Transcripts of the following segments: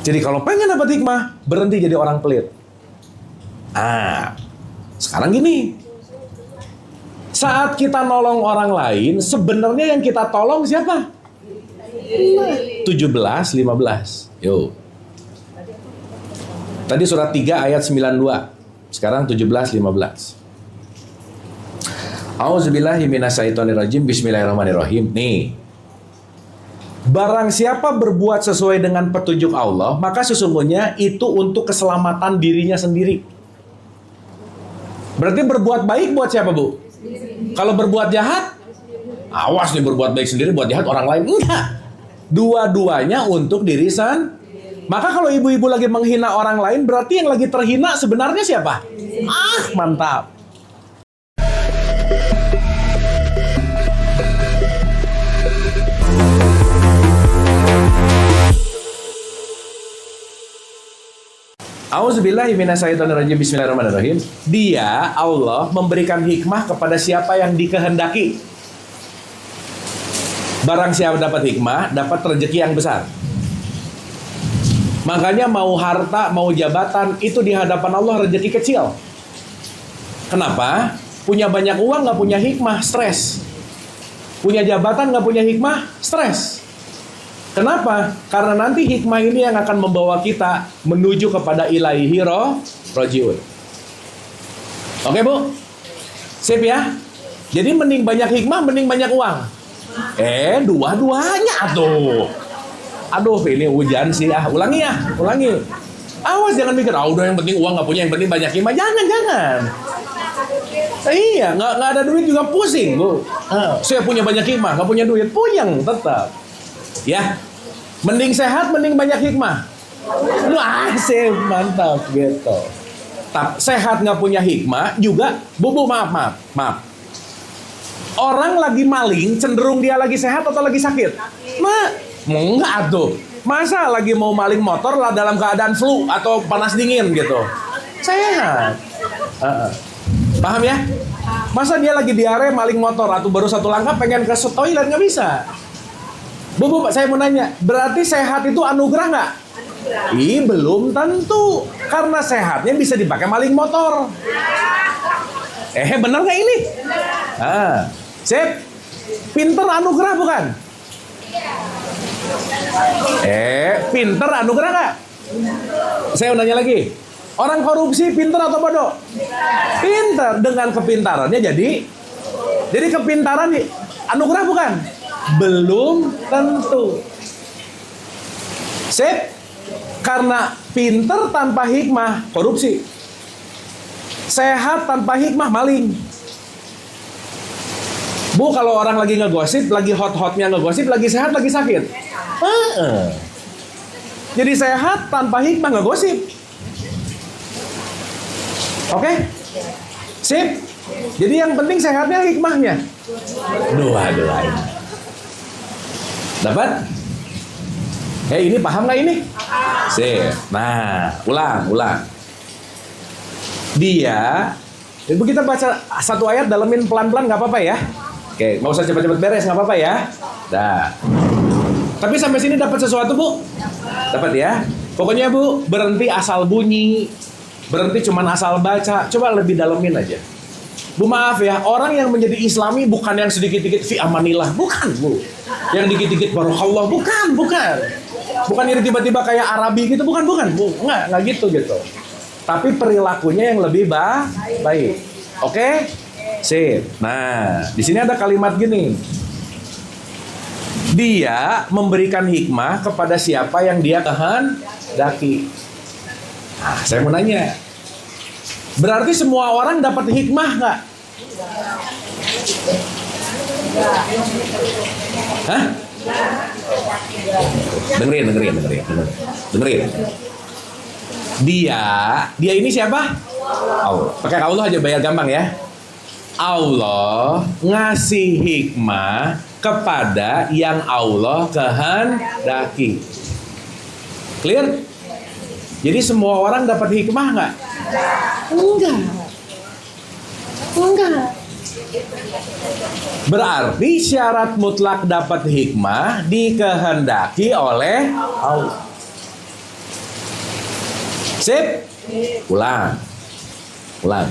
Jadi kalau pengen dapat hikmah, berhenti jadi orang pelit. Sekarang gini. Saat kita nolong orang lain, sebenarnya yang kita tolong siapa? 17, 15. Yo. Tadi surat 3 ayat 92. Sekarang 17, 15. Auzubillahi minasyaitonirrajim. Bismillahirrahmanirrahim. Nih. Barang siapa berbuat sesuai dengan petunjuk Allah, maka sesungguhnya itu untuk keselamatan dirinya sendiri. Berarti berbuat baik buat siapa, Bu? Kalau berbuat jahat, awas nih, berbuat baik sendiri, buat jahat orang lain. Enggak. Dua-duanya untuk diri sendiri. Maka kalau ibu-ibu lagi menghina orang lain, berarti yang lagi terhina sebenarnya siapa? Mantap. Auzubillahi minasyaitonirrajim. Bismillahirrahmanirrahim. Dia, Allah, memberikan hikmah kepada siapa yang dikehendaki. Barang siapa dapat hikmah, dapat rezeki yang besar. Makanya mau harta, mau jabatan, itu di hadapan Allah rezeki kecil. Kenapa? Punya banyak uang gak punya hikmah, stres. Punya jabatan gak punya hikmah, stres. Kenapa? Karena nanti hikmah ini yang akan membawa kita menuju kepada ilaihi rojiun. Oke, Bu? Sip ya? Jadi mending banyak hikmah, mending banyak uang. Dua-duanya tuh. Aduh, ini hujan sih. Ulangi ya, ulangi. Awas jangan mikir, udah yang penting uang gak punya, yang penting banyak hikmah. Jangan. Iya, nggak ada duit juga pusing, Bu. Saya punya banyak hikmah, gak punya duit, puyeng tetap. Ya, mending sehat, mending banyak hikmah. Sip, mantap gitu. Sehat nggak punya hikmah juga, Bu, maaf. Orang lagi maling, cenderung dia lagi sehat atau lagi sakit? Enggak tuh. Masa lagi mau maling motor lah dalam keadaan flu atau panas dingin gitu? Sehat. Paham ya? Masa dia lagi diare maling motor atau baru satu langkah pengen ke toilet, nggak bisa. Bu, saya mau nanya, berarti sehat itu anugerah nggak? Belum tentu, karena sehatnya bisa dipakai maling motor. Bener nggak ini? Sip, pinter anugerah bukan? Pinter anugerah nggak? Saya mau nanya lagi, orang korupsi pinter atau bodoh? Pinter, dengan kepintarannya jadi kepintaran anugerah bukan? Belum tentu. Sip. Karena pinter tanpa hikmah korupsi. Sehat tanpa hikmah maling. Bu, kalau orang lagi ngegosip, lagi hot-hotnya ngegosip, lagi sehat, lagi sakit. Jadi sehat tanpa hikmah ngegosip. Oke? Sip. Jadi yang penting sehatnya, hikmahnya. Dua-duanya. Dapat? Ini paham nggak ini? Sip. Nah, ulang. Dia, ibu kita baca satu ayat, dalemin pelan-pelan nggak apa-apa ya? Oke, nggak usah cepat-cepat beres, nggak apa-apa ya? Dah. Tapi sampai sini dapat sesuatu, Bu? Dapat ya? Pokoknya Bu, berhenti asal bunyi, berhenti cuman asal baca, coba lebih dalemin aja. Bu, maaf ya, orang yang menjadi Islami bukan yang sedikit-dikit fi amanillah, bukan, Bu. Yang dikit-dikit barakallah, bukan. Bukan yang tiba-tiba kayak Arabi gitu, bukan, Bu. Enggak gitu. Tapi perilakunya yang lebih baik. Oke? Sip. Nah, di sini ada kalimat gini. Dia memberikan hikmah kepada siapa yang dia kehendaki. Nah, saya mau nanya. Berarti semua orang dapat hikmah nggak? Hah? Dengerin. Dia ini siapa? Allah. Pakai Allah aja bayar gampang ya. Allah ngasih hikmah kepada yang Allah kehendaki. Clear? Jadi semua orang dapat hikmah nggak? Enggak. Berarti syarat mutlak dapat hikmah dikehendaki oleh Allah. Sip? Ulang. Ulang.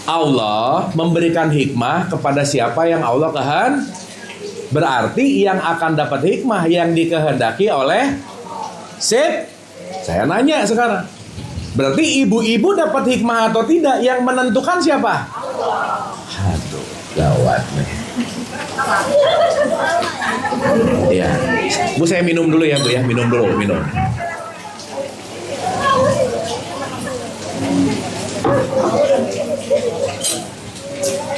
Allah memberikan hikmah kepada siapa yang Allah berarti yang akan dapat hikmah yang dikehendaki oleh Sip? Saya nanya sekarang. Berarti ibu-ibu dapat hikmah atau tidak yang menentukan siapa? Aduh, gawat nih. Ya, Bu saya minum dulu ya Bu ya, minum dulu, minum.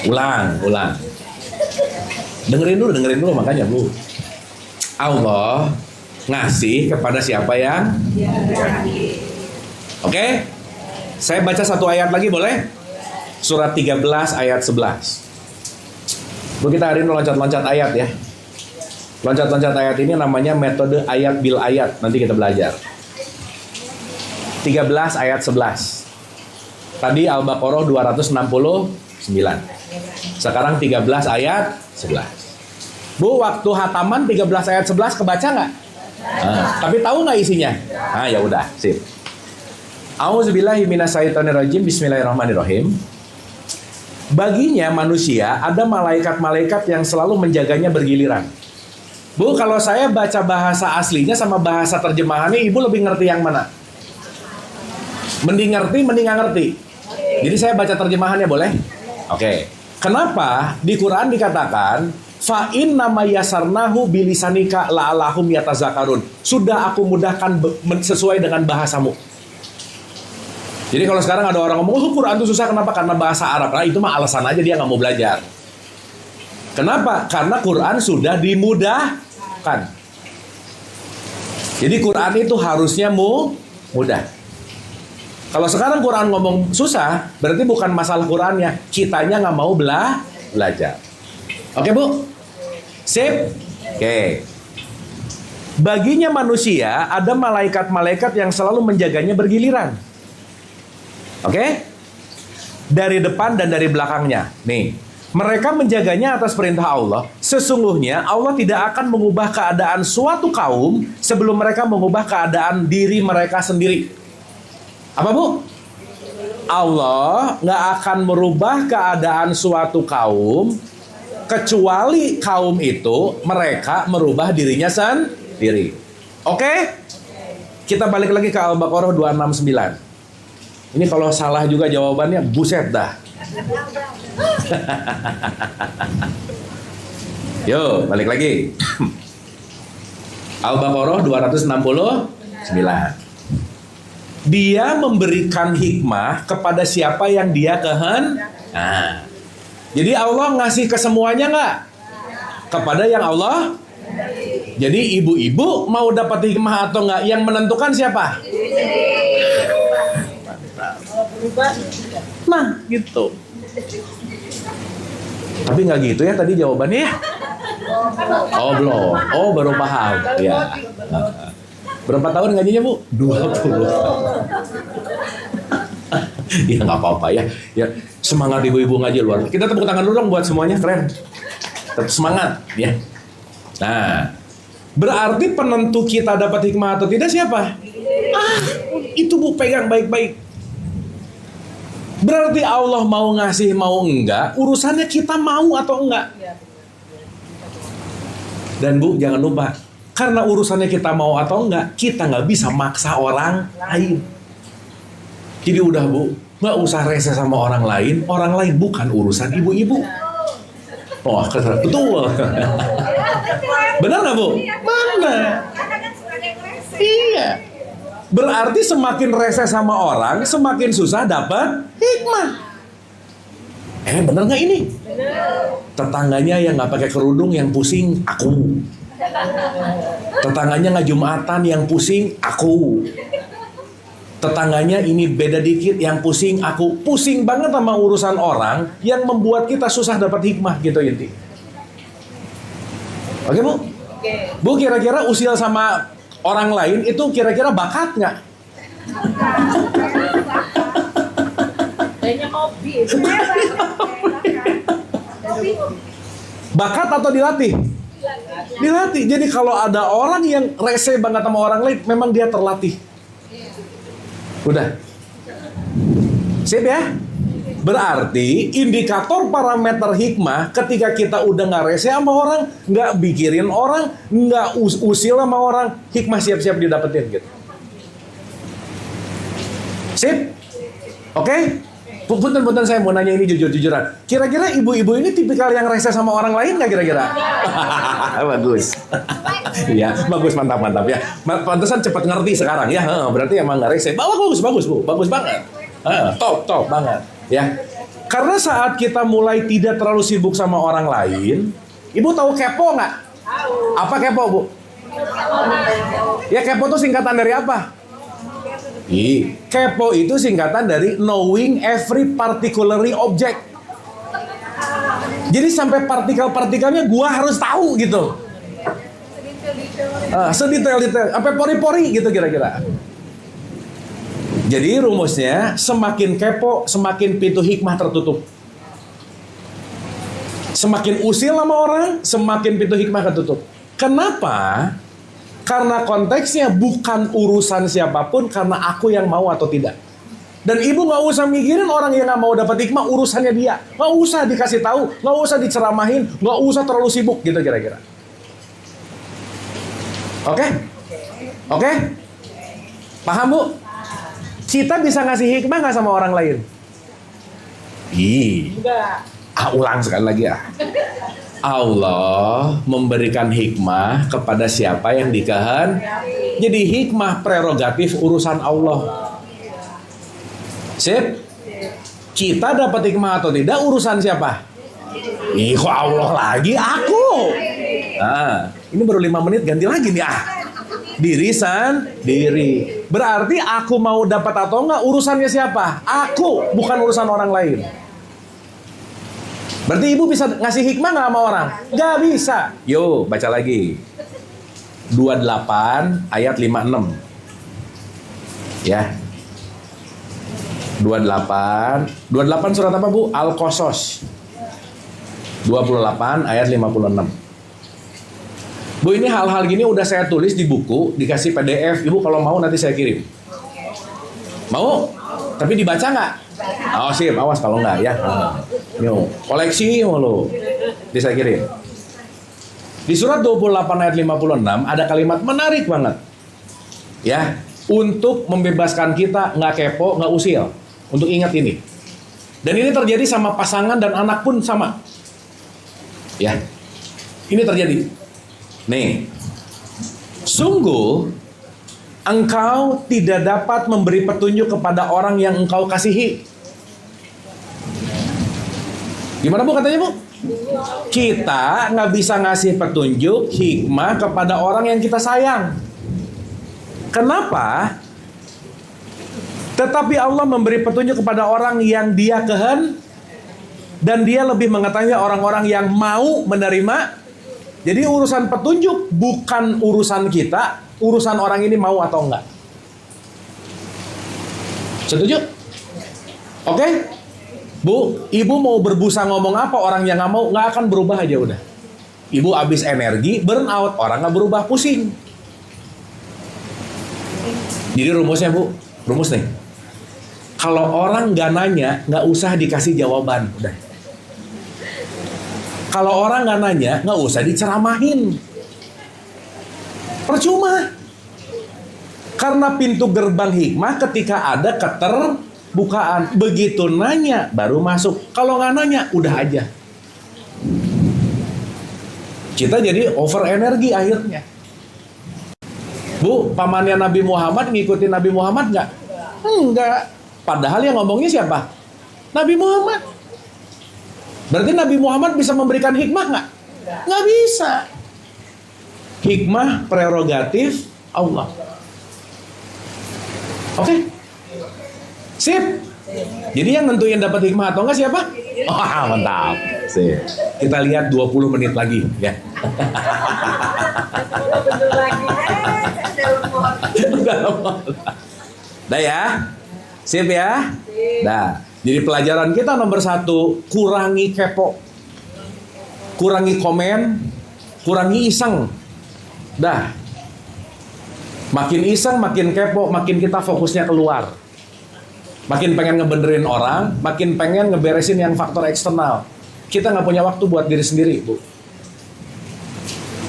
Ulang. Dengerin dulu makanya Bu. Allah ngasih kepada siapa yang? Oke? Saya baca satu ayat lagi boleh? Surat 13 ayat 11. Bu kita hari ini loncat-loncat ayat ya. Loncat-loncat ayat ini namanya metode ayat bil ayat. Nanti kita belajar. 13 ayat 11. Tadi Al-Baqarah 269. Sekarang 13 ayat 11. Bu, waktu hataman 13 ayat 11 kebaca nggak? Tapi tahu nggak isinya? Ya udah, sip. Auzubillahi minasyaitonirrajim. Bismillahirrahmanirrahim. Baginya manusia ada malaikat-malaikat yang selalu menjaganya bergiliran. Bu, kalau saya baca bahasa aslinya sama bahasa terjemahannya, Ibu lebih ngerti yang mana? Mending ngerti, mending nggak ngerti. Jadi saya baca terjemahannya boleh? Oke. Kenapa di Quran dikatakan fa inna ma yasarnahu bilisanika la'allahum yatazakarun. Sudah aku mudahkan sesuai dengan bahasamu. Jadi kalau sekarang ada orang ngomong, oh Quran itu susah, kenapa? Karena bahasa Arab. Nah itu mah alasan aja dia nggak mau belajar. Kenapa? Karena Quran sudah dimudahkan. Jadi Quran itu harusnya mudah. Kalau sekarang Quran ngomong susah, berarti bukan masalah Qurannya, kitanya nggak mau belajar. Oke Bu? Sip? Oke. Baginya manusia ada malaikat-malaikat yang selalu menjaganya bergiliran. Oke? Dari depan dan dari belakangnya. Nih, mereka menjaganya atas perintah Allah. Sesungguhnya Allah tidak akan mengubah keadaan suatu kaum sebelum mereka mengubah keadaan diri mereka sendiri. Apa Bu? Allah nggak akan merubah keadaan suatu kaum kecuali kaum itu mereka merubah dirinya sendiri. Oke? Kita balik lagi ke Al-Baqarah 269. Ini kalau salah juga jawabannya buset dah. Yo, balik lagi. Al-Baqarah 269. Dia memberikan hikmah kepada siapa yang dia jadi Allah ngasih ke semuanya nggak? Kepada yang Allah. Jadi ibu-ibu mau dapat hikmah atau nggak, yang menentukan siapa? Nah, gitu. Tapi nggak gitu ya tadi jawabannya ya? Oh belum. Oh baru paham. Ya. Berapa tahun gajinya Bu? 20. Ya nggak apa-apa ya. Ya semangat ibu-ibu ngaji luar. Kita tepuk tangan dulu dong buat semuanya, keren. Tetap semangat ya. Nah, berarti penentu kita dapat hikmah atau tidak siapa? Itu Bu pegang baik-baik. Berarti Allah mau ngasih mau enggak, urusannya kita mau atau enggak. Dan Bu jangan lupa, karena urusannya kita mau atau enggak, kita nggak bisa maksa orang lain. Jadi udah Bu, nggak usah rese sama orang lain bukan urusan ibu-ibu. Oh betul. Benar nggak Bu? Benar. Iya. Berarti semakin rese sama orang, semakin susah dapat hikmah. Bener nggak ini? Tetangganya yang nggak pakai kerudung yang pusing, aku. Tetangganya nggak Jumatan yang pusing, aku. Tetangganya ini beda dikit yang pusing, aku. Pusing banget sama urusan orang yang membuat kita susah dapat hikmah gitu inti. Oke Bu? Bu kira-kira usil sama orang lain itu kira-kira bakat nggak? Kayaknya hobi. Bakat atau dilatih? Dilatih. Jadi kalau ada orang yang rese banget sama orang lain, memang dia terlatih. Udah. Sip ya? Berarti indikator parameter hikmah ketika kita udah nggak rese sama orang, nggak bikirin orang, nggak usil sama orang, hikmah siap-siap didapetin gitu. Sip? Oke? Punten saya mau nanya ini jujur-jujuran. Kira-kira ibu-ibu ini tipikal yang rese sama orang lain nggak kira-kira? Bagus. Ya, bagus, mantap ya. Pantesan cepat ngerti sekarang ya. Berarti emang nggak rese. Bagus Bu, bagus banget. Top banget. Ya, karena saat kita mulai tidak terlalu sibuk sama orang lain, ibu tahu kepo nggak? Apa kepo Bu? Ya kepo itu singkatan dari apa? Kepo itu singkatan dari knowing every particularly object. Jadi sampai partikel-partikelnya gua harus tahu gitu. Sedetail-detail, sampai pori-pori gitu kira-kira. Jadi rumusnya, semakin kepo, semakin pintu hikmah tertutup. Semakin usil sama orang, semakin pintu hikmah tertutup. Kenapa? Karena konteksnya bukan urusan siapapun, karena aku yang mau atau tidak. Dan ibu gak usah mikirin orang yang gak mau dapat hikmah, urusannya dia. Gak usah dikasih tahu, gak usah diceramahin, gak usah terlalu sibuk gitu kira-kira. Oke? Paham Bu? Kita bisa ngasih hikmah nggak sama orang lain? Enggak. Ulang sekali lagi ya. Allah memberikan hikmah kepada siapa yang dikehendaki. Jadi hikmah prerogatif urusan Allah. Sip? Kita dapat hikmah atau tidak urusan siapa? Kok Allah lagi? Aku. Nah, ini baru 5 menit ganti lagi nih Diri sendiri. Berarti aku mau dapat atau enggak urusannya siapa? Aku, bukan urusan orang lain. Berarti ibu bisa ngasih hikmah nggak sama orang? Nggak bisa. Yo, baca lagi. 28 ayat 56. Ya. 28 surat apa Bu? Al-Qasas. 28 ayat 56. Bu, ini hal-hal gini udah saya tulis di buku, dikasih PDF. Ibu kalau mau nanti saya kirim. Mau? Tapi dibaca nggak? Oh sip, awas kalau nggak ya. Koleksi lo. Nanti saya kirim. Di surat 28 ayat 56 ada kalimat menarik banget. Ya, untuk membebaskan kita nggak kepo, nggak usil. Untuk ingat ini. Dan ini terjadi sama pasangan dan anak pun sama. Ya, ini terjadi. Nih, sungguh engkau tidak dapat memberi petunjuk kepada orang yang engkau kasihi. Gimana Bu katanya Bu? Kita nggak bisa ngasih petunjuk hikmah kepada orang yang kita sayang. Kenapa? Tetapi Allah memberi petunjuk kepada orang yang dia kehendaki, dan dia lebih mengetahui orang-orang yang mau menerima. Jadi urusan petunjuk bukan urusan kita, urusan orang ini mau atau enggak. Setuju? Oke? Bu, ibu mau berbusa ngomong apa, orang yang nggak mau nggak akan berubah aja udah. Ibu habis energi, burn out, orang nggak berubah, pusing. Jadi rumusnya Bu, rumus nih. Kalau orang nggak nanya, nggak usah dikasih jawaban, udah. Kalau orang nggak nanya, nggak usah diceramahin. Percuma. Karena pintu gerbang hikmah ketika ada keterbukaan. Begitu nanya, baru masuk. Kalau nggak nanya, udah aja. Kita jadi over energi akhirnya. Bu, pamannya Nabi Muhammad ngikutin Nabi Muhammad nggak? Enggak. Padahal yang ngomongnya siapa? Nabi Muhammad. Berarti Nabi Muhammad bisa memberikan hikmah nggak? Nggak bisa. Hikmah prerogatif Allah. Oke? Sip. Jadi yang nentuin dapat hikmah atau nggak siapa? Mantap. Sip. Kita lihat 20 menit lagi ya. Dah ya. Sip ya. Dah. Jadi pelajaran kita nomor 1, kurangi kepo, kurangi komen, kurangi iseng. Dah. Makin iseng, makin kepo, makin kita fokusnya keluar. Makin pengen ngebenerin orang, makin pengen ngeberesin yang faktor eksternal. Kita nggak punya waktu buat diri sendiri, Bu.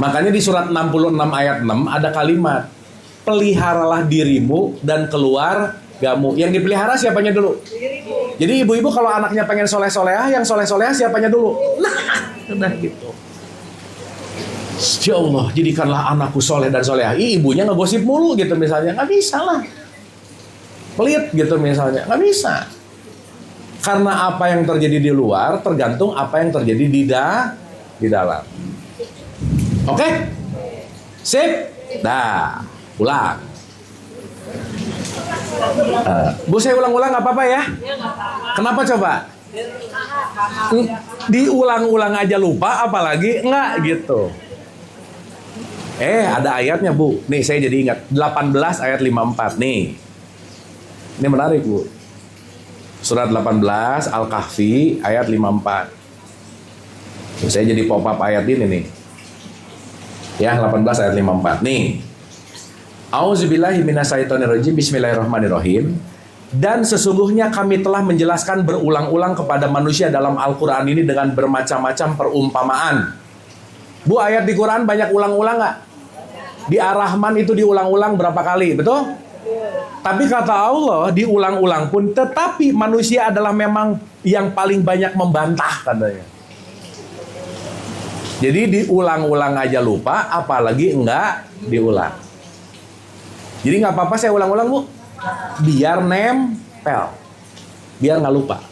Makanya di surat 66 ayat 6 ada kalimat, peliharalah dirimu dan keluargamu. Yang dipelihara siapanya dulu? Jadi ibu-ibu kalau anaknya pengen soleh-solehah, yang soleh-solehah siapanya dulu? Nah, udah gitu. Ya Allah, jadikanlah anakku soleh dan solehah. Ibunya ngegosip mulu gitu misalnya, nggak bisa lah. Pelit gitu misalnya, nggak bisa. Karena apa yang terjadi di luar tergantung apa yang terjadi di dalam. Oke? Sip? Dah, ulang. Bu, saya ulang-ulang nggak apa-apa ya? Kenapa coba? Diulang-ulang aja lupa, apalagi nggak gitu. Ada ayatnya, Bu. Nih, saya jadi ingat. 18 ayat 54 nih. Ini menarik, Bu. Surat 18 Al-Kahfi ayat 54. Saya jadi pop-up ayat ini nih. Ya, 18 ayat 54. Nih. Auzubillahi minasyaitonirrajim. Bismillahirrahmanirrahim. Dan sesungguhnya kami telah menjelaskan berulang-ulang kepada manusia dalam Al-Quran ini dengan bermacam-macam perumpamaan. Bu, ayat di Quran banyak ulang-ulang nggak? Di Ar-Rahman itu diulang-ulang berapa kali, betul? Tapi kata Allah diulang-ulang pun, tetapi manusia adalah memang yang paling banyak membantah katanya. Jadi diulang-ulang aja lupa, apalagi enggak diulang. Jadi nggak apa-apa saya ulang-ulang, Bu. Biar nempel, biar nggak lupa.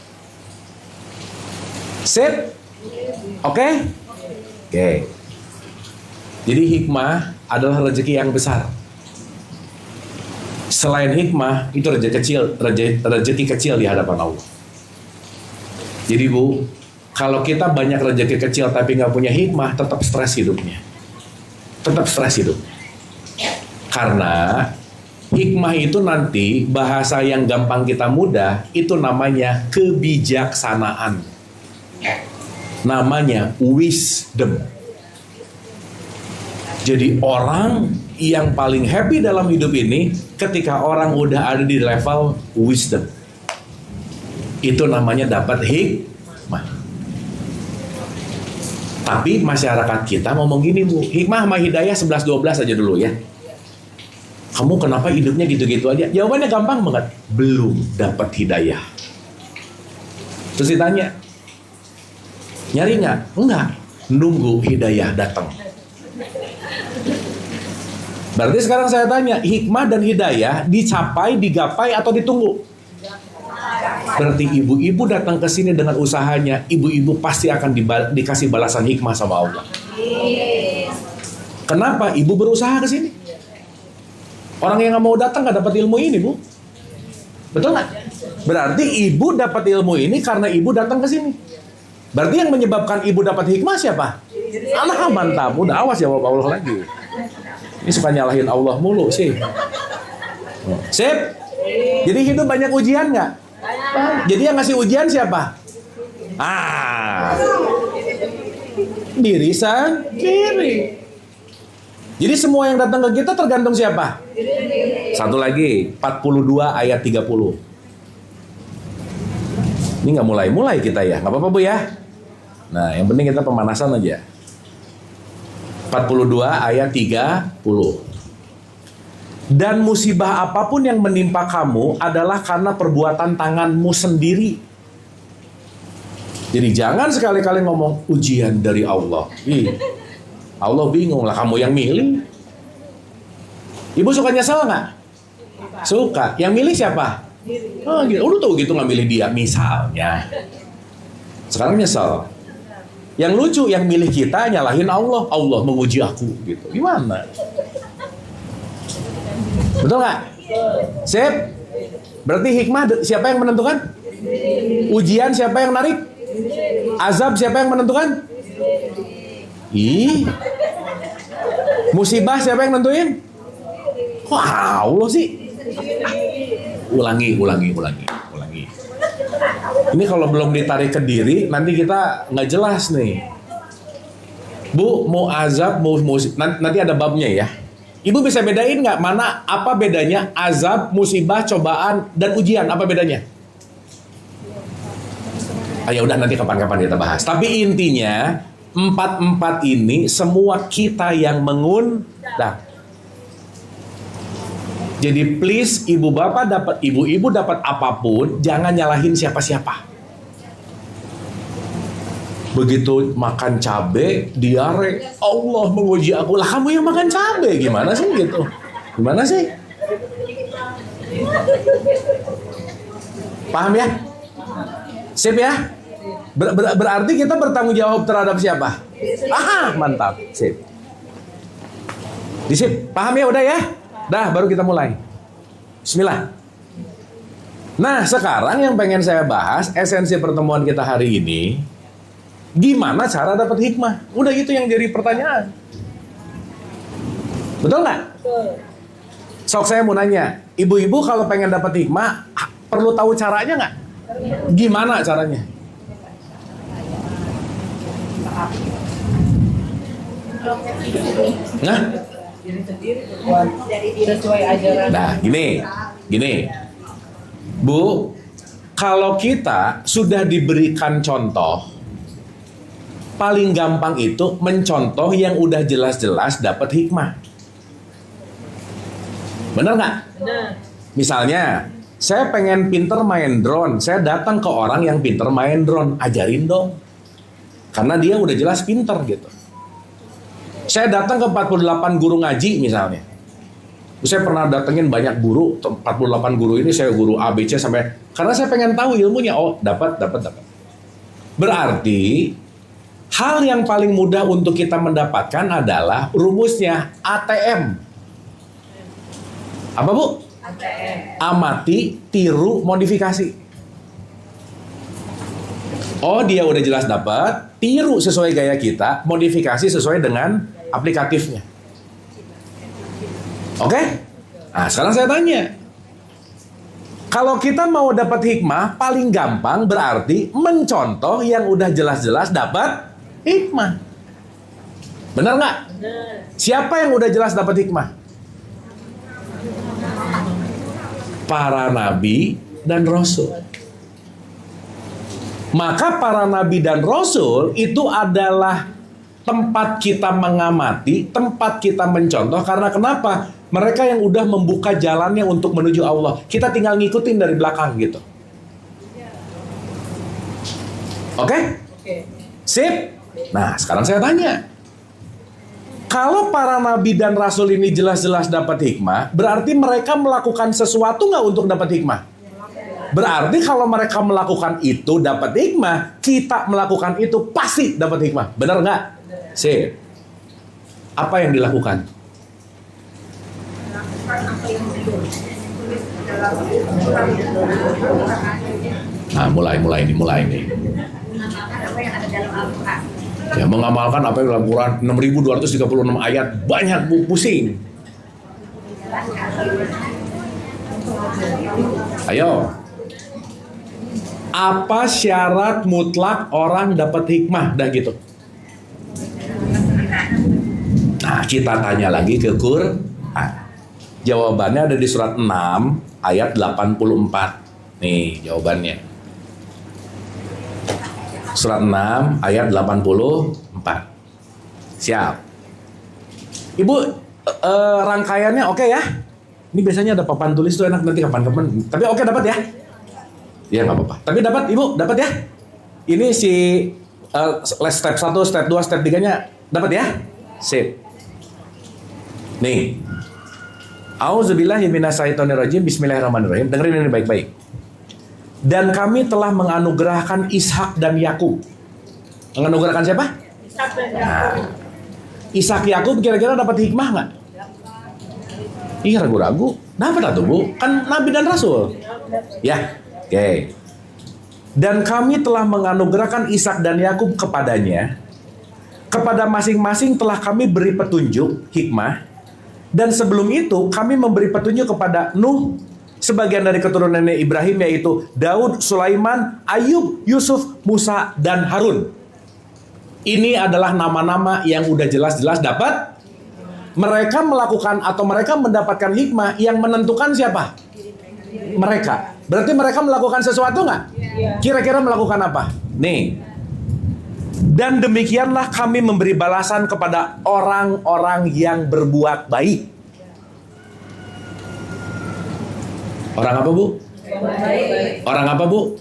Sip? Oke? Oke. Jadi hikmah adalah rezeki yang besar. Selain hikmah, itu rezeki kecil di hadapan Allah. Jadi Bu, kalau kita banyak rezeki kecil tapi nggak punya hikmah, tetap stres hidupnya. Tetap stres hidupnya. Karena hikmah itu nanti, bahasa yang gampang kita mudah, itu namanya kebijaksanaan. Namanya wisdom. Jadi orang yang paling happy dalam hidup ini ketika orang udah ada di level wisdom. Itu namanya dapat hikmah. Tapi masyarakat kita ngomong gini, Bu, hikmah sama hidayah 11-12 aja dulu ya. Kamu kenapa hidupnya gitu-gitu aja? Jawabannya gampang banget. Belum dapat hidayah. Terus ditanya, nyari nggak? Enggak. Nunggu hidayah datang. Berarti sekarang saya tanya, hikmah dan hidayah dicapai, digapai, atau ditunggu? Berarti ibu-ibu datang ke sini dengan usahanya, ibu-ibu pasti akan dikasih balasan hikmah sama Allah. Kenapa? Ibu berusaha ke sini. Orang yang nggak mau datang nggak dapat ilmu ini, Bu. Betul nggak? Berarti ibu dapat ilmu ini karena ibu datang ke sini. Berarti yang menyebabkan ibu dapat hikmah siapa? Allah, mantap. Udah, awas ya Allah lagi. Ini suka nyalahin Allah mulu sih. Sip? Jadi hidup banyak ujian nggak? Jadi yang ngasih ujian siapa? Diri sendiri. Jadi semua yang datang ke kita tergantung siapa? Satu lagi, 42 ayat 30. Ini nggak mulai-mulai kita ya, nggak apa-apa Bu ya. Nah, yang penting kita pemanasan aja. 42 ayat 30. Dan musibah apapun yang menimpa kamu adalah karena perbuatan tanganmu sendiri. Jadi jangan sekali-kali ngomong ujian dari Allah. Allah bingung lah, kamu yang milih. Ibu suka nyesel nggak? Suka. Yang milih siapa? Oh, gitu. Lu tahu gitu nggak milih dia misalnya. Sekarang nyesel. Yang lucu, yang milih kita nyalahin Allah. Allah menguji aku gitu. Gimana? Betul nggak? Sip? Berarti hikmah siapa yang menentukan? Ujian siapa yang narik? Azab siapa yang menentukan? Musibah siapa yang nentuin? Kok Allah sih? Ulangi. Ini kalau belum ditarik ke diri, nanti kita nggak jelas nih. Bu, mau azab, mau nanti ada babnya ya. Ibu bisa bedain nggak mana apa bedanya azab, musibah, cobaan, dan ujian? Apa bedanya? Ya udah nanti kapan-kapan kita bahas. Tapi intinya empat ini semua kita yang mengundang. Jadi please ibu bapak dapat ibu-ibu dapat apapun, jangan nyalahin siapa-siapa. Begitu makan cabe, diare, Allah menguji aku. Lah kamu yang makan cabe, gimana sih gitu? Gimana sih? Paham ya? Sip ya? Berarti kita bertanggung jawab terhadap siapa? Mantap. Sip. Disip, paham ya udah ya? Dah, baru kita mulai. Bismillah. Nah, sekarang yang pengen saya bahas, esensi pertemuan kita hari ini, gimana cara dapat hikmah? Udah itu yang jadi pertanyaan. Betul nggak? Sok saya mau nanya, ibu-ibu kalau pengen dapat hikmah, perlu tahu caranya nggak? Gimana caranya? Nah, sesuai ajaran. Nah, gini, Bu, kalau kita sudah diberikan contoh, paling gampang itu mencontoh yang udah jelas-jelas dapat hikmah. Bener nggak? Bener. Misalnya, saya pengen pinter main drone, saya datang ke orang yang pinter main drone, ajarin dong. Karena dia udah jelas pinter gitu. Saya datang ke 48 guru ngaji misalnya. Saya pernah datengin banyak guru, 48 guru ini saya guru A, B, C sampai, karena saya pengen tahu ilmunya. Oh, dapat. Berarti hal yang paling mudah untuk kita mendapatkan adalah rumusnya ATM. Apa, Bu? ATM. Amati, tiru, modifikasi. Oh, dia udah jelas dapat, tiru sesuai gaya kita, modifikasi sesuai dengan aplikatifnya. Oke? Nah, sekarang saya tanya. Kalau kita mau dapat hikmah, paling gampang berarti mencontoh yang udah jelas-jelas dapat hikmah. Benar nggak? Siapa yang udah jelas dapat hikmah? Para nabi dan rasul. Maka para nabi dan rasul itu adalah tempat kita mengamati, tempat kita mencontoh. Karena kenapa? Mereka yang udah membuka jalannya untuk menuju Allah. Kita tinggal ngikutin dari belakang gitu. Oke? Sip? Nah, sekarang saya tanya. Kalau para nabi dan rasul ini jelas-jelas dapat hikmah, berarti mereka melakukan sesuatu nggak untuk dapat hikmah? Berarti kalau mereka melakukan itu dapat hikmah, kita melakukan itu pasti dapat hikmah. Benar nggak? Sip. Apa yang dilakukan? Nah, mulai nih. Ya, mengamalkan apa yang dalam Quran 6.236 ayat, banyak, Bu, pusing. Ayo. Apa syarat mutlak orang dapat hikmah? Dah gitu. Nah, kita tanya lagi ke Quran. Jawabannya ada di surat 6 ayat 84. Nih jawabannya. Surat 6 ayat 84. Siap. Ibu, rangkaiannya oke ya? Ini biasanya ada papan tulis tuh, enak nanti kapan-kapan. Tapi oke, dapat ya? Ya nggak apa-apa. Tapi dapat, Ibu, dapat ya? Ini si step 1, step 2, step 3-nya dapat ya? Sip. Nih. Auzubillahi minasyaitonirrajim. Bismillahirrahmanirrahim. Dengerin ini baik-baik. Dan kami telah menganugerahkan Ishak dan Yakub. Menganugerahkan siapa? Ishak dan Yakub. Ishak Yakub kira-kira dapat hikmah nggak? Ih, ragu-ragu. Dapat atau Bu? Kan Nabi dan Rasul. Ya, oke. Dan kami telah menganugerahkan Ishak dan Yakub kepadanya. Kepada masing-masing telah kami beri petunjuk, hikmah. Dan sebelum itu kami memberi petunjuk kepada Nuh, sebagian dari keturunan Ibrahim, yaitu Daud, Sulaiman, Ayub, Yusuf, Musa, dan Harun. Ini adalah nama-nama yang udah jelas-jelas dapat. Mereka melakukan atau mereka mendapatkan hikmah yang menentukan siapa? mereka. Berarti mereka melakukan sesuatu nggak? Kira-kira melakukan apa? Nih. Dan demikianlah kami memberi balasan kepada orang-orang yang berbuat baik. Orang apa, Bu? Orang apa, Bu?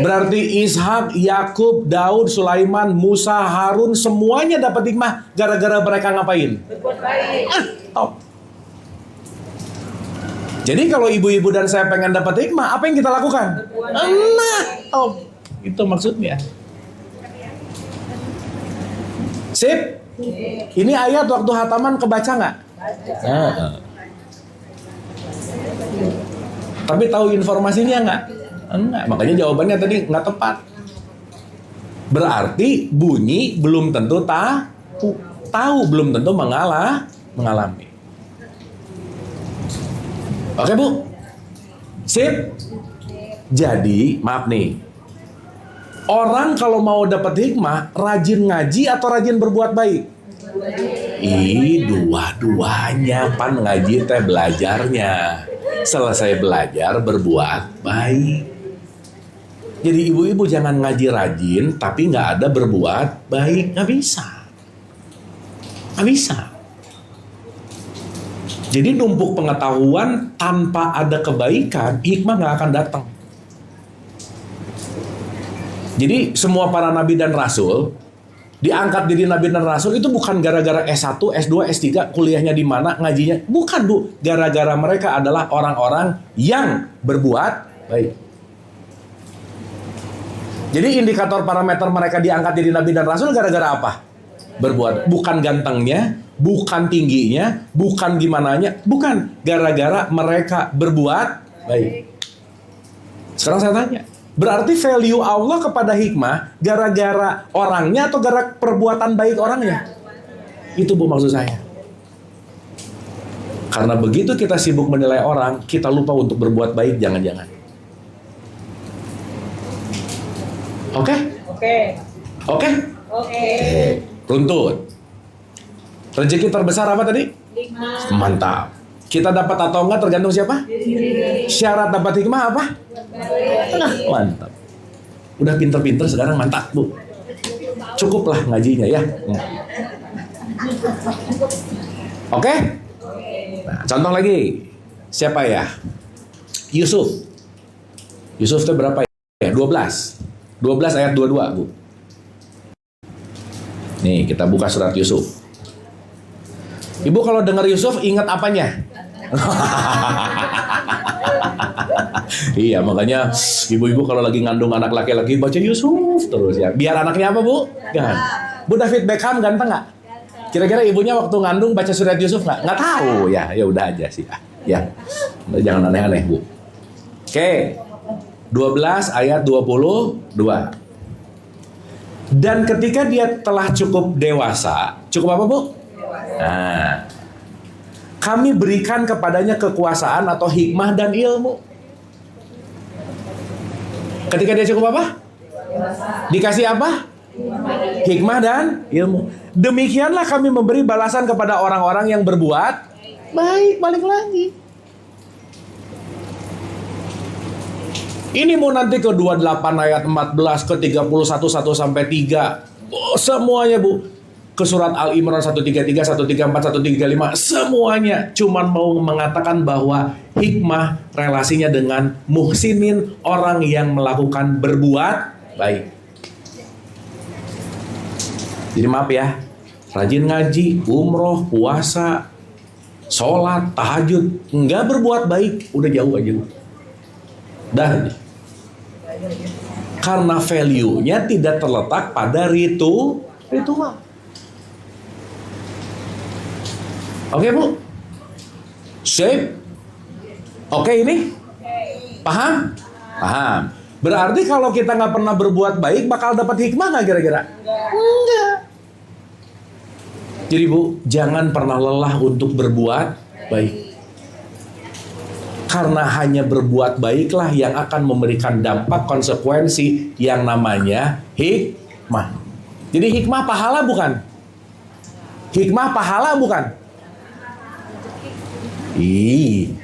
Berarti Ishak, Yakub, Daud, Sulaiman, Musa, Harun semuanya dapat hikmah gara-gara mereka ngapain? Berbuat baik. Top. Jadi kalau ibu-ibu dan saya pengen dapat hikmah, apa yang kita lakukan? Nah, top. Itu maksudnya. Sip. Ini ayat waktu hataman kebaca nggak? Tapi tahu informasinya nggak? Enggak. Makanya jawabannya tadi nggak tepat. Berarti bunyi belum tentu tahu belum tentu mengalami. Oke, Bu? Sip? Jadi, maaf nih. Orang kalau mau dapat hikmah, rajin ngaji atau rajin berbuat baik? Dua-duanya. Pan ngaji teh belajarnya. Selesai belajar, berbuat baik. Jadi ibu-ibu jangan ngaji rajin, tapi nggak ada berbuat baik. Nggak bisa. Nggak bisa. Jadi numpuk pengetahuan tanpa ada kebaikan, hikmah nggak akan datang. Jadi semua para nabi dan rasul diangkat jadi nabi dan rasul itu bukan gara-gara S1, S2, S3 kuliahnya di mana, ngajinya. Bukan, Bu. Gara-gara mereka adalah orang-orang yang berbuat baik. Jadi indikator parameter mereka diangkat jadi nabi dan rasul gara-gara apa? Berbuat. Bukan gantengnya, bukan tingginya, bukan gimananya, bukan. Gara-gara mereka berbuat baik. Sekarang saya tanya, berarti value Allah kepada hikmah gara-gara orangnya atau gara perbuatan baik orangnya? Itu, Bu, maksud saya. Karena begitu kita sibuk menilai orang, kita lupa untuk berbuat baik, jangan-jangan. Oke? Oke? Runtut. Rezeki terbesar apa tadi? Hikmah. Mantap. Kita dapat atau enggak tergantung siapa? Syarat dapat hikmah apa? Nah, mantap. Udah pinter-pinter sekarang, mantap, Bu. Cukuplah ngajinya ya. Oke? Nah, contoh lagi. Siapa ya? Yusuf. Yusuf itu berapa ya? 12. 12 ayat 22, Bu. Nih, kita buka surat Yusuf. Ibu kalau dengar Yusuf ingat apanya? Iya, makanya ibu-ibu kalau lagi ngandung anak laki-laki baca Yusuf terus ya. Biar anaknya apa, Bu? Ganteng. Bu, David Beckham ganteng nggak? Kira-kira ibunya waktu ngandung baca surat Yusuf nggak? Nggak tahu ya. Ya udah aja sih. Ya, jangan aneh-aneh, Bu. Oke. 12 ayat 22. Dan ketika dia telah cukup dewasa, cukup apa, Bu? Nah, kami berikan kepadanya kekuasaan atau hikmah dan ilmu. Ketika dia cukup apa? Dikasih apa? Hikmah dan ilmu. Demikianlah kami memberi balasan kepada orang-orang yang berbuat baik. Balik lagi. Ini mau nanti ke 28 ayat 14, ke 31 1 sampai 3. Oh, semuanya, Bu. Ke surat Al-Imran 133, 134, 135, semuanya cuman mau mengatakan bahwa hikmah relasinya dengan muhsinin, orang yang melakukan berbuat baik. Jadi maaf ya, rajin ngaji, umroh, puasa, sholat, tahajud, nggak berbuat baik, udah jauh aja. Dah. Karena value-nya tidak terletak pada ritual. Oke, Bu? Sip? Oke ini? Paham? Paham. Berarti kalau kita nggak pernah berbuat baik, bakal dapat hikmah nggak kira-kira? Enggak. Jadi, Bu, jangan pernah lelah untuk berbuat baik. Karena hanya berbuat baiklah yang akan memberikan dampak konsekuensi yang namanya hikmah. Jadi hikmah pahala bukan? Hikmah pahala bukan?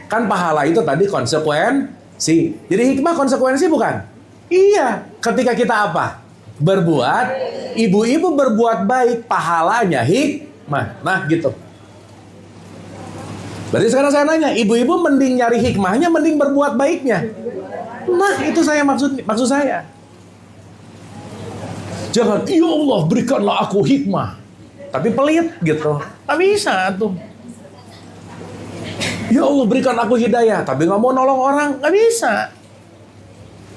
Kan pahala itu tadi konsekuensi. Jadi hikmah konsekuensi bukan? Iya. Ketika kita apa? Berbuat. Ibu-ibu berbuat baik, pahalanya hikmah. Nah gitu. Berarti sekarang saya nanya, ibu-ibu mending nyari hikmahnya, mending berbuat baiknya. Nah itu saya maksud saya. Jangan, ya Allah berikanlah aku hikmah, tapi pelit gitu. Tak bisa tuh. Ya Allah berikan aku hidayah, tapi nggak mau nolong orang, nggak bisa.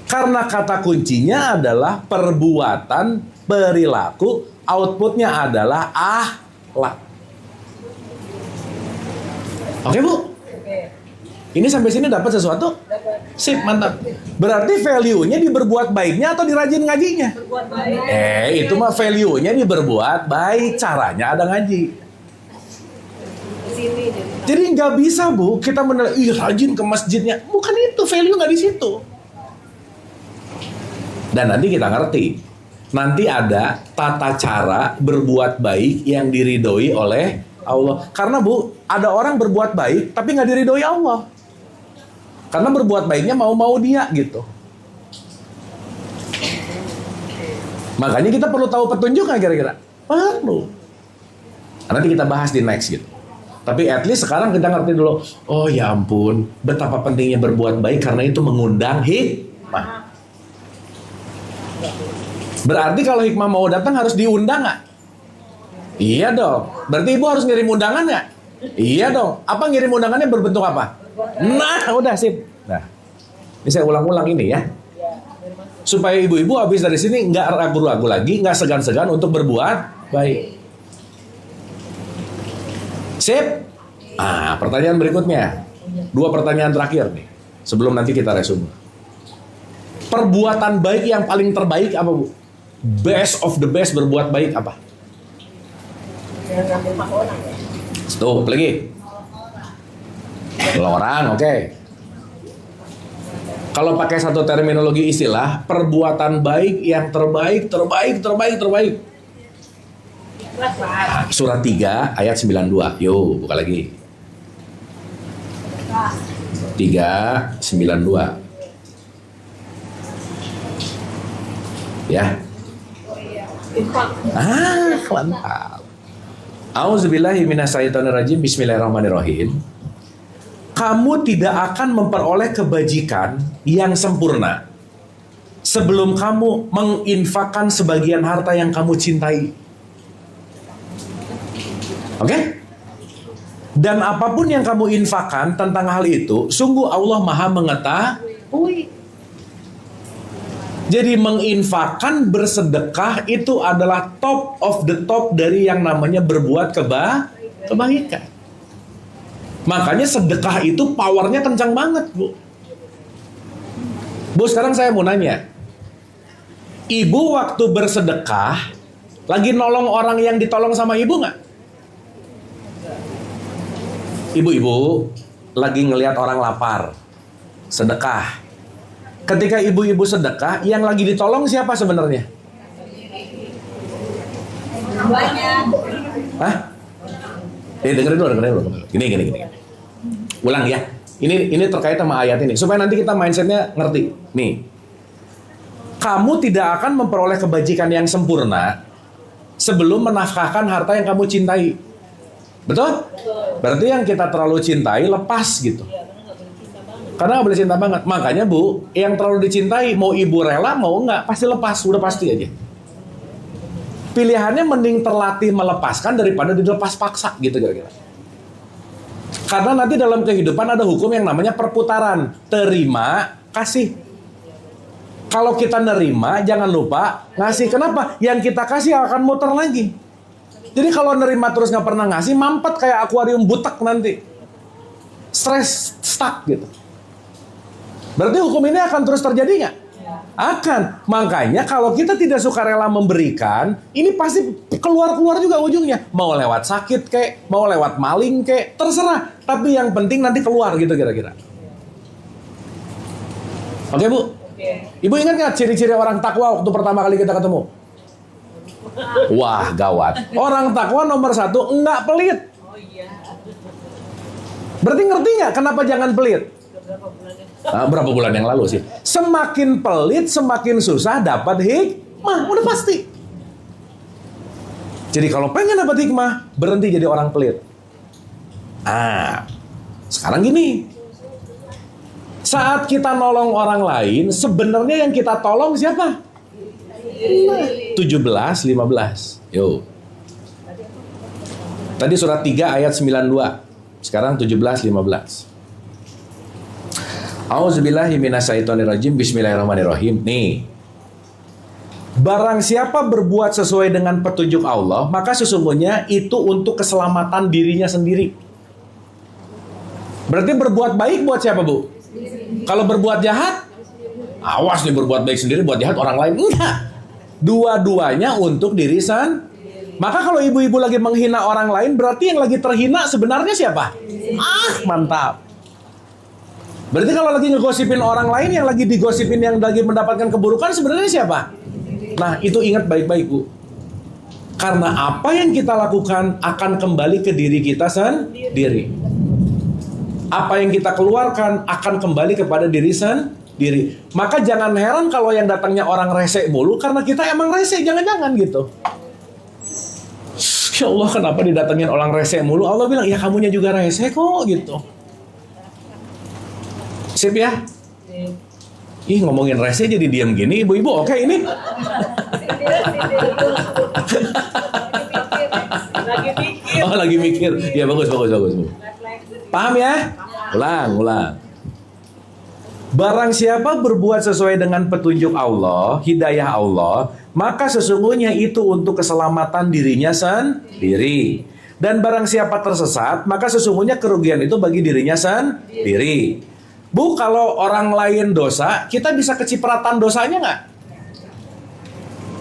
Karena kata kuncinya adalah perbuatan, perilaku, outputnya adalah akhlak. Oke Bu? Ini sampai sini dapat sesuatu? Sip, mantap. Berarti value-nya di berbuat baiknya atau di rajin ngajinya? Berbuat baik. Itu mah value-nya di berbuat baik, caranya ada ngaji. Jadi nggak bisa Bu, kita menilai, rajin ke masjidnya. Bukan itu, value nggak di situ. Dan nanti kita ngerti. Nanti ada tata cara berbuat baik yang diridhoi oleh Allah. Karena Bu, ada orang berbuat baik tapi nggak diridhoi Allah. Karena berbuat baiknya mau-mau dia gitu. Makanya kita perlu tahu petunjuk nggak kira-kira? Perlu. Nanti kita bahas di next gitu. Tapi at least sekarang kita ngerti dulu. Oh ya ampun, betapa pentingnya berbuat baik karena itu mengundang hikmah. Berarti kalau hikmah mau datang harus diundang nggak? Iya dong. Berarti ibu harus ngirim undangan nggak? Iya dong. Apa ngirim undangannya berbentuk apa? Nah, udah sip. Nah, ini saya ulang-ulang ini ya. Supaya ibu-ibu habis dari sini nggak ragu-ragu lagi, nggak segan-segan untuk berbuat baik. Sip. Pertanyaan berikutnya. 2 pertanyaan terakhir nih. Sebelum nanti kita resume. Perbuatan baik yang paling terbaik apa Bu? Best of the best berbuat baik apa? Tuh, lagi. Orang, oke. Kalau pakai satu terminologi istilah, perbuatan baik yang terbaik. Surat 3 ayat 92. Yuk, buka lagi. 3:92. Ya. Mantap. Auzubillahi minasyaitonirrajim. Bismillahirrahmanirrahim. Kamu tidak akan memperoleh kebajikan yang sempurna sebelum kamu menginfakkan sebagian harta yang kamu cintai. Oke? Dan apapun yang kamu infakkan tentang hal itu, sungguh Allah Maha mengetahui. Jadi menginfakkan, bersedekah itu adalah top of the top dari yang namanya berbuat kebaikan. Makanya sedekah itu powernya kencang banget, Bu. Bu, sekarang saya mau nanya. Ibu waktu bersedekah, lagi nolong orang yang ditolong sama ibu nggak? Ibu-ibu lagi ngelihat orang lapar, sedekah. Ketika ibu-ibu sedekah, yang lagi ditolong siapa sebenarnya? Banyak. Hah? Dengerin dulu. Gini. Ulang ya. Ini terkait sama ayat ini supaya nanti kita mindsetnya ngerti. Nih. Kamu tidak akan memperoleh kebajikan yang sempurna sebelum menafkahkan harta yang kamu cintai. Betul? Berarti yang kita terlalu cintai lepas gitu. Karena nggak boleh cinta banget. Makanya Bu, yang terlalu dicintai, mau ibu rela, mau nggak, pasti lepas. Udah pasti aja. Pilihannya mending terlatih melepaskan daripada dilepas paksa gitu kira-kira. Karena nanti dalam kehidupan ada hukum yang namanya perputaran. Terima, kasih. Kalau kita nerima, jangan lupa ngasih. Kenapa? Yang kita kasih akan muter lagi. Jadi kalau nerima terus nggak pernah ngasih, mampet kayak akuarium butek nanti. Stres, stuck gitu. Berarti hukum ini akan terus terjadi nggak? Akan. Makanya kalau kita tidak suka rela memberikan, ini pasti keluar-keluar juga ujungnya. Mau lewat sakit kek, mau lewat maling kek, terserah. Tapi yang penting nanti keluar gitu kira-kira. Oke Bu? Ibu ingat nggak ciri-ciri orang takwa waktu pertama kali kita ketemu? Wah, gawat. Orang takwa nomor 1 enggak pelit. Berarti ngerti nggak kenapa jangan pelit? Berapa bulan yang lalu sih? Semakin pelit, semakin susah dapat hikmah. Udah pasti. Jadi kalau pengen dapat hikmah, berhenti jadi orang pelit. Sekarang gini. Saat kita nolong orang lain, sebenarnya yang kita tolong siapa? 17, 15. Yo. Tadi surat 3 ayat 92. Sekarang 17, 15. Auzubillahi minasyaitonirrajim. Bismillahirrahmanirrahim. Nih. Barang siapa berbuat sesuai dengan petunjuk Allah, maka sesungguhnya itu untuk keselamatan dirinya sendiri. Berarti berbuat baik buat siapa, Bu? Kalau berbuat jahat, awas nih berbuat baik sendiri, buat jahat orang lain. Enggak. Dua-duanya untuk diri sendiri. Maka kalau ibu-ibu lagi menghina orang lain, berarti yang lagi terhina sebenarnya siapa? Mantap. Berarti kalau lagi ngegosipin orang lain, yang lagi digosipin, yang lagi mendapatkan keburukan, sebenarnya siapa? Nah, itu ingat baik-baik, Bu. Karena apa yang kita lakukan akan kembali ke diri kita sendiri. Apa yang kita keluarkan akan kembali kepada diri sendiri. Maka jangan heran kalau yang datangnya orang rese mulu, karena kita emang rese, jangan-jangan gitu. Ya Allah, kenapa didatengin orang rese mulu? Allah bilang, ya kamunya juga rese kok, gitu. Sip ya? Ih, ngomongin rese jadi diam gini, ibu-ibu. Oke, ini. Lagi mikir. Ya, bagus. Paham ya? Ulang. Barang siapa berbuat sesuai dengan petunjuk Allah, hidayah Allah, maka sesungguhnya itu untuk keselamatan dirinya sendiri. Dan barang siapa tersesat, maka sesungguhnya kerugian itu bagi dirinya sendiri. Bu, kalau orang lain dosa, kita bisa kecipratan dosanya nggak?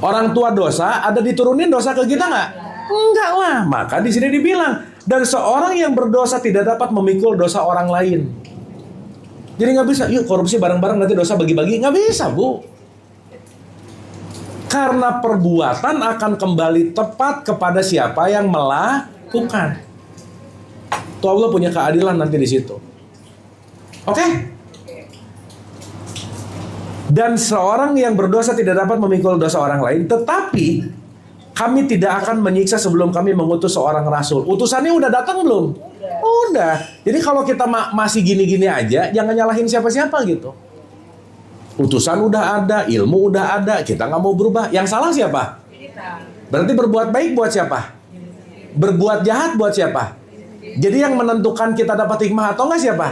Orang tua dosa, ada diturunin dosa ke kita nggak? Enggak lah. Maka di sini dibilang, dan seorang yang berdosa tidak dapat memikul dosa orang lain. Jadi nggak bisa, yuk korupsi bareng-bareng nanti dosa bagi-bagi. Nggak bisa, Bu. Karena perbuatan akan kembali tepat kepada siapa yang melakukan. Tuh Allah punya keadilan nanti di situ. Oke? Dan seorang yang berdosa tidak dapat memikul dosa orang lain, tetapi kami tidak akan menyiksa sebelum kami mengutus seorang rasul. Utusannya udah datang belum? Udah. Jadi kalau kita masih gini-gini aja, jangan nyalahin siapa-siapa gitu. Utusan udah ada, ilmu udah ada, kita nggak mau berubah. Yang salah siapa? Berarti berbuat baik buat siapa? Berbuat jahat buat siapa? Jadi yang menentukan kita dapat hikmah atau nggak siapa?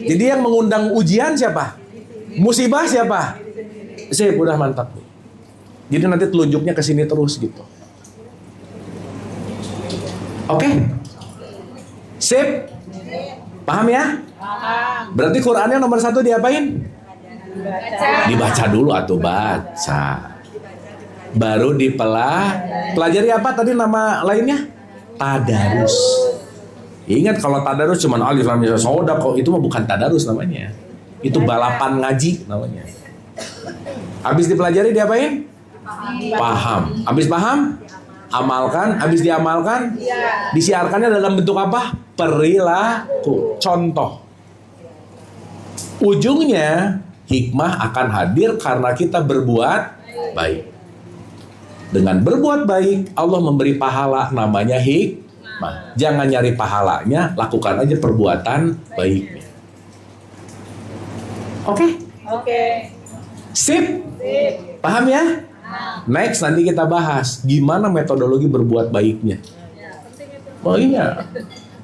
Jadi yang mengundang ujian siapa? Musibah siapa? Sip, udah mantap. Jadi nanti telunjuknya ke sini terus gitu. Oke? Sip? Paham ya? Berarti Qurannya nomor 1 diapain? Dibaca dulu atau baca. Baru pelajari apa tadi nama lainnya? Tadarus. Ingat kalau tadarus cuma alif lam mim soda kok, itu mah bukan tadarus namanya. Itu balapan ngaji namanya. Habis dipelajari diapain? Paham. Habis paham? Amalkan. Habis diamalkan? Disiarkannya dalam bentuk apa? Perilaku. Contoh. Ujungnya hikmah akan hadir karena kita berbuat baik. Dengan berbuat baik, Allah memberi pahala namanya hikmah. Jangan nyari pahalanya, lakukan aja perbuatan baiknya. Oke? Sip? Paham ya? Next nanti kita bahas gimana metodologi berbuat baiknya. Oh iya.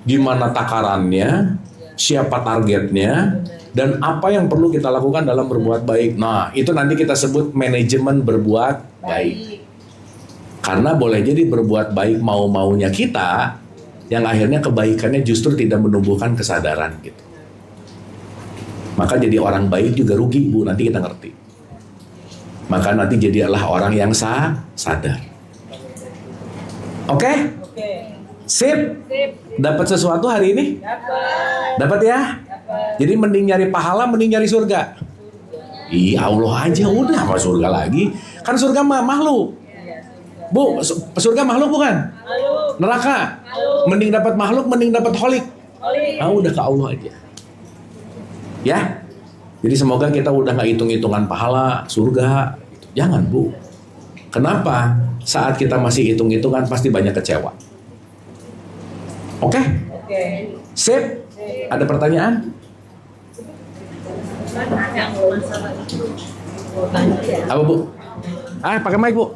Gimana takarannya, siapa targetnya, dan apa yang perlu kita lakukan dalam berbuat baik. Nah, itu nanti kita sebut manajemen berbuat baik. Karena boleh jadi berbuat baik mau-maunya kita, yang akhirnya kebaikannya justru tidak menumbuhkan kesadaran gitu. Maka jadi orang baik juga rugi, Bu, nanti kita ngerti. Maka nanti jadilah orang yang sadar. Oke? Sip? Dapat sesuatu hari ini? Dapat ya? Jadi mending nyari pahala, mending nyari surga. Iya, Allah aja udah, sama surga lagi. Kan surga makhluk. Bu, surga makhluk bukan? Neraka. Mending dapat makhluk, mending dapat holik. Udah ke Allah aja. Ya. Jadi semoga kita udah nggak hitung-hitungan pahala surga. Jangan, Bu. Kenapa? Saat kita masih hitung-hitungan pasti banyak kecewa. Oke? Sip. Ada pertanyaan? Apa, Bu? Pakai mic, Bu.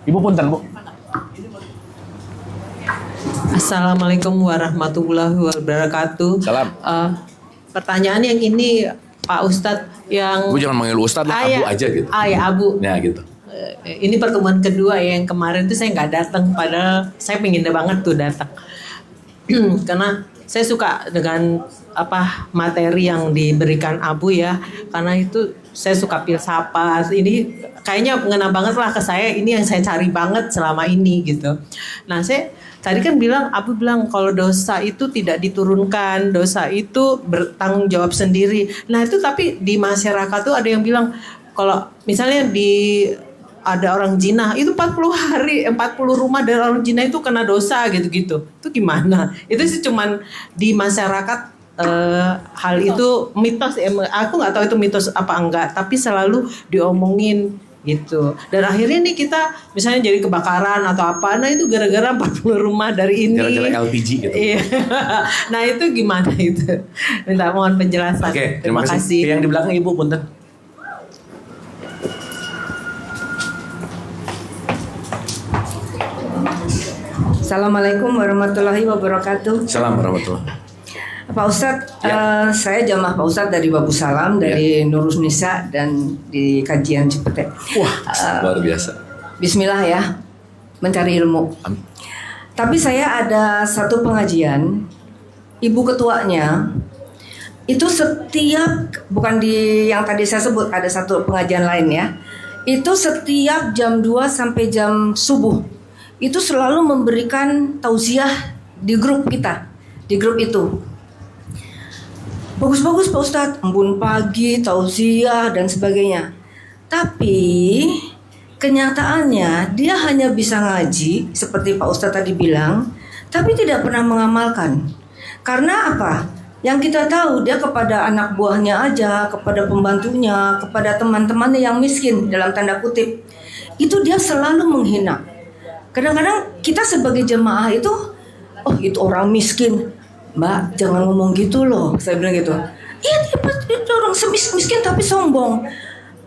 Ibu punten, Bu. Assalamualaikum warahmatullahi wabarakatuh. Salam. Pertanyaan yang ini Pak Ustadz yang Bu jangan manggil Ustadz lah, Abu aja gitu. Ya Abu. Ya gitu. Ini pertemuan kedua ya, yang kemarin tuh saya nggak datang, padahal saya pengen banget tuh datang. Karena saya suka dengan materi yang diberikan Abu ya, karena itu saya suka filsafat. Ini kayaknya mengena banget lah ke saya. Ini yang saya cari banget selama ini gitu. Nah, saya tadi kan Abu bilang kalau dosa itu tidak diturunkan, dosa itu bertanggung jawab sendiri. Nah itu tapi di masyarakat tuh ada yang bilang kalau misalnya ada orang zina itu 40 rumah dari orang zina itu kena dosa gitu-gitu. Itu gimana? Itu sih cuman di masyarakat hal itu mitos. Aku nggak tahu itu mitos apa enggak, tapi selalu diomongin gitu. Dan akhirnya nih kita misalnya jadi kebakaran atau apa, nah itu gara-gara 40 rumah dari ini. Gara-gara LPG gitu. Iya. Nah itu gimana itu? Minta mohon penjelasan. Oke, terima kasih. Yang di belakang Ibu punten. Assalamualaikum warahmatullahi wabarakatuh. Assalamualaikum warahmatullahi. Pak Ustadz, saya jamaah Pak Ustadz dari Babu Salam, dari Nurus Nisa dan di kajian Cipete. Wah, luar biasa. Bismillah ya, mencari ilmu. Amin. Tapi saya ada satu pengajian, ibu ketuanya itu setiap, bukan di yang tadi saya sebut, ada satu pengajian lain ya. Itu setiap jam 2 sampai jam subuh itu selalu memberikan tausiah di grup kita, di grup itu. Bagus-bagus Pak Ustadz, embun pagi, tausiah dan sebagainya. Tapi kenyataannya dia hanya bisa ngaji seperti Pak Ustadz tadi bilang, tapi tidak pernah mengamalkan. Karena apa? Yang kita tahu dia kepada anak buahnya aja, kepada pembantunya, kepada teman-temannya yang miskin dalam tanda kutip. Itu dia selalu menghina. Kadang-kadang kita sebagai jemaah itu, oh itu orang miskin. Mbak, jangan ngomong gitu loh. Saya bilang gitu. Iya, itu orang miskin tapi sombong.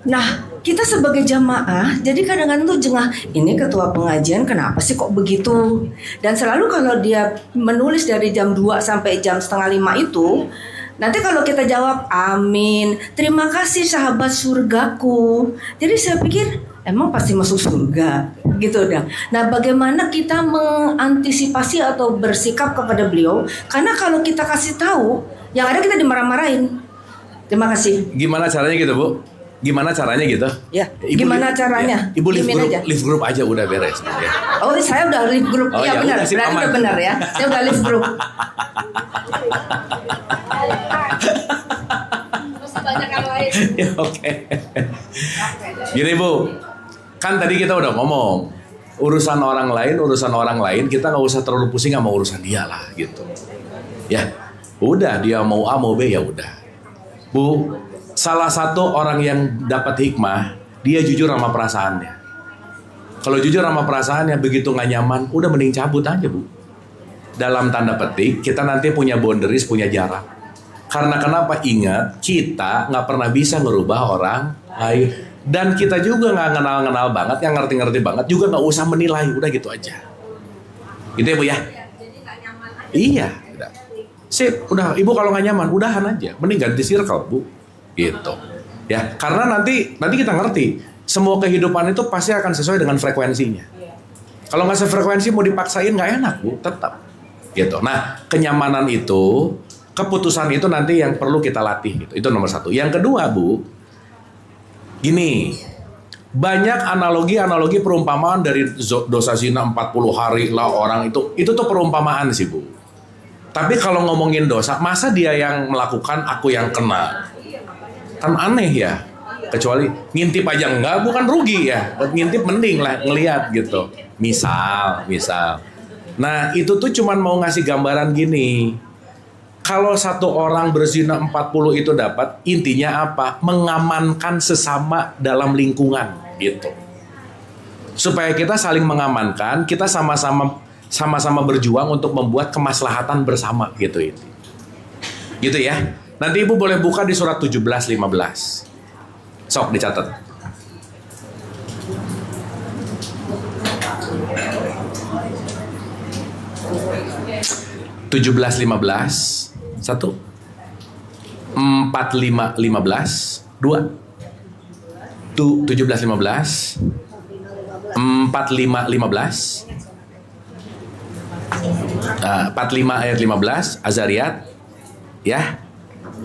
Nah, kita sebagai jamaah, jadi kadang-kadang tuh jengah, ini ketua pengajian kenapa sih kok begitu? Dan selalu kalau dia menulis dari jam 2 sampai jam setengah 5 itu, nanti kalau kita jawab, amin, terima kasih sahabat surgaku. Jadi saya pikir, emang pasti masuk surga gitu dah. Nah, bagaimana kita mengantisipasi atau bersikap kepada beliau? Karena kalau kita kasih tahu, yang ada kita dimarah-marahin. Terima kasih. Gimana caranya gitu, Bu? Gimana caranya gitu? Ya. Gimana caranya? Ya. Ibu live group aja udah beres. Ya. Oh, saya udah live group. Oh, iya ya, benar. udah, Berarti udah benar ya. Saya udah live group. Ya, oke. Gini Bu, kan tadi kita udah ngomong urusan orang lain kita nggak usah terlalu pusing sama urusan dia lah gitu. Ya, udah dia mau A mau B ya udah. Bu, salah satu orang yang dapat hikmah dia jujur sama perasaannya. Kalau jujur sama perasaannya begitu nggak nyaman, udah mending cabut aja Bu. Dalam tanda petik kita nanti punya boundaries, punya jarak. Karena kenapa? Ingat, kita nggak pernah bisa ngerubah orang lain. Dan kita juga nggak kenal-kenal banget, yang ngerti-ngerti banget juga nggak usah menilai, udah gitu aja. Gitu ya Bu ya? Iya. Udah. Sip, udah. Ibu kalau nggak nyaman, udahan aja. Mending ganti circle Bu. Gitu. Ya, karena nanti kita ngerti. Semua kehidupan itu pasti akan sesuai dengan frekuensinya. Kalau nggak sefrekuensi mau dipaksain nggak enak Bu, tetap. Gitu. Nah, kenyamanan itu, keputusan itu nanti yang perlu kita latih gitu. Itu nomor satu. Yang kedua Bu, gini, banyak analogi perumpamaan dari dosa zina 40 hari lah orang itu tuh perumpamaan sih Bu. Tapi kalau ngomongin dosa, masa dia yang melakukan, aku yang kena? Kan aneh ya. Kecuali ngintip aja enggak, bukan rugi ya. Ngintip mending lah ngelihat gitu. Misal. Nah itu tuh cuman mau ngasih gambaran gini. Kalau satu orang berzina 40 itu dapat, intinya apa? Mengamankan sesama dalam lingkungan gitu. Supaya kita saling mengamankan, kita sama-sama berjuang untuk membuat kemaslahatan bersama gitu itu. Gitu ya. Nanti Ibu boleh buka di surat 17:15. Sok dicatat. 17:15 1 45:15 2 17:15 45:15 45 ayat 15 Azariyat ya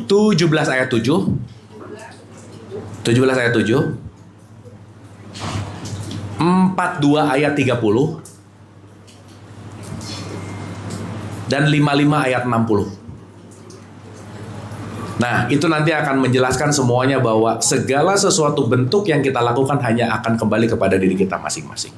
17 ayat 7 17 ayat 7 42 ayat 30 dan 55 ayat 60. Nah, itu nanti akan menjelaskan semuanya bahwa segala sesuatu bentuk yang kita lakukan hanya akan kembali kepada diri kita masing-masing.